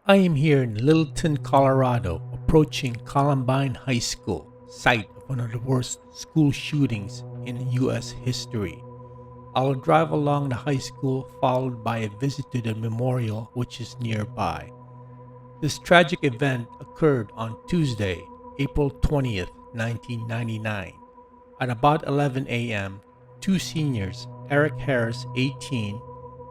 I am here in Littleton, Colorado, approaching Columbine High School, site of one of the worst school shootings in U.S. history. I will drive along the high school, followed by a visit to the memorial, which is nearby. This tragic event occurred on Tuesday, April 20th, 1999. At about 11 a.m., two seniors, Eric Harris, 18,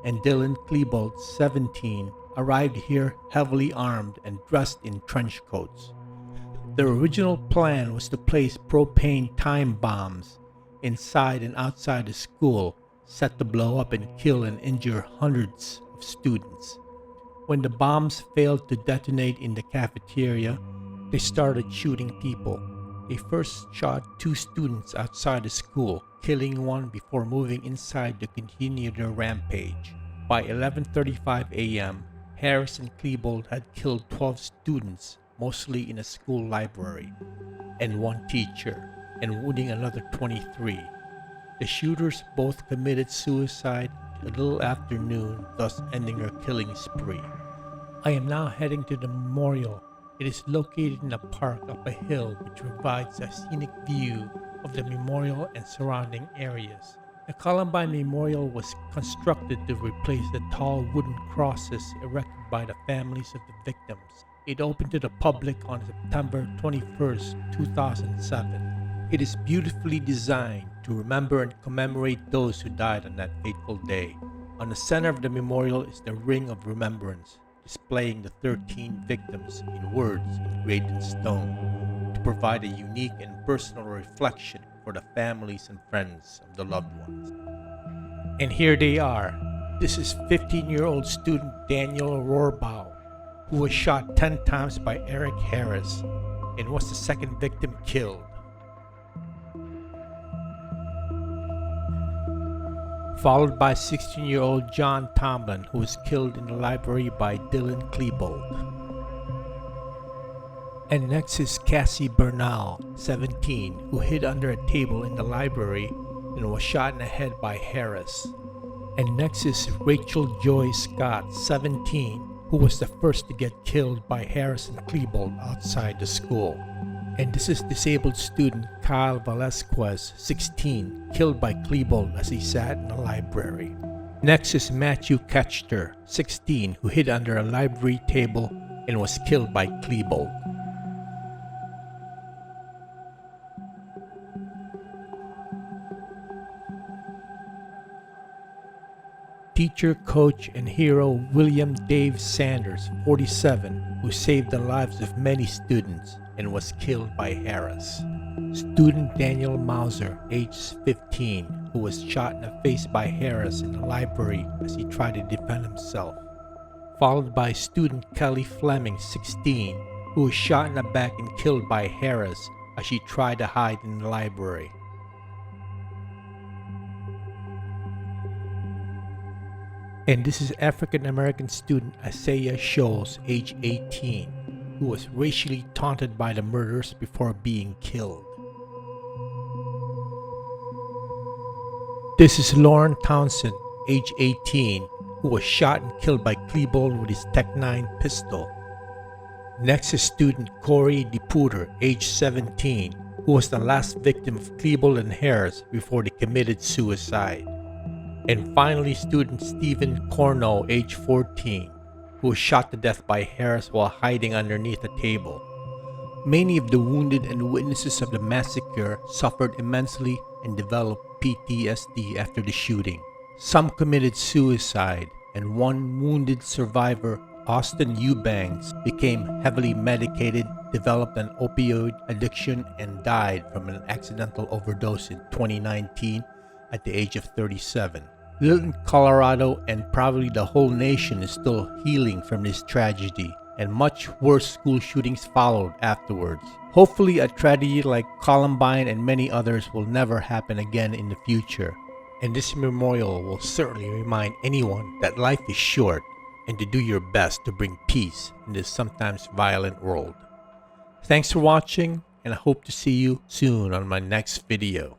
and Dylan Klebold, 17, arrived here heavily armed and dressed in trench coats. Their original plan was to place propane time bombs inside and outside the school, set to blow up and kill and injure hundreds of students. When the bombs failed to detonate in the cafeteria, they started shooting people. They first shot two students outside the school, killing one before moving inside to continue their rampage. By 11:35 a.m., Harris and Klebold had killed 12 students, mostly in a school library, and one teacher, and wounding another 23. The shooters both committed suicide a little after noon, thus ending their killing spree. I am now heading to the memorial. It is located in a park up a hill which provides a scenic view of the memorial and surrounding areas. The Columbine Memorial was constructed to replace the tall wooden crosses erected by the families of the victims. It opened to the public on September 21, 2007. It is beautifully designed to remember and commemorate those who died on that fateful day. On the center of the memorial is the Ring of Remembrance, displaying the 13 victims in words engraved in stone, to provide a unique and personal reflection for the families and friends of the loved ones. And here they are. This is 15-year-old student Daniel Rohrbaugh, who was shot 10 times by Eric Harris and was the second victim killed. Followed by 16-year-old John Tomlin, who was killed in the library by Dylan Klebold. And next is Cassie Bernal, 17, who hid under a table in the library and was shot in the head by Harris. And next is Rachel Joy Scott, 17, who was the first to get killed by Harris and Klebold outside the school. And this is disabled student Kyle Velasquez, 16, killed by Klebold as he sat in the library. Next is Matthew Ketchter, 16, who hid under a library table and was killed by Klebold. Teacher, coach, and hero William Dave Sanders, 47, who saved the lives of many students and was killed by Harris. Student Daniel Mauser, age 15, who was shot in the face by Harris in the library as he tried to defend himself. Followed by student Kelly Fleming, 16, who was shot in the back and killed by Harris as she tried to hide in the library. And this is African-American student Isaiah Scholes, age 18, who was racially taunted by the murderers before being killed. This is Lauren Townsend, age 18, who was shot and killed by Klebold with his Tech-9 pistol. Next is student Corey DePuter, age 17, who was the last victim of Klebold and Harris before they committed suicide. And finally, student Stephen Corno, age 14, who was shot to death by Harris while hiding underneath a table. Many of the wounded and witnesses of the massacre suffered immensely and developed PTSD after the shooting. Some committed suicide, and one wounded survivor, Austin Eubanks, became heavily medicated, developed an opioid addiction, and died from an accidental overdose in 2019 at the age of 37. Littleton, Colorado, and probably the whole nation is still healing from this tragedy, and much worse school shootings followed afterwards. Hopefully a tragedy like Columbine and many others will never happen again in the future, and this memorial will certainly remind anyone that life is short and to do your best to bring peace in this sometimes violent world. Thanks for watching, and I hope to see you soon on my next video.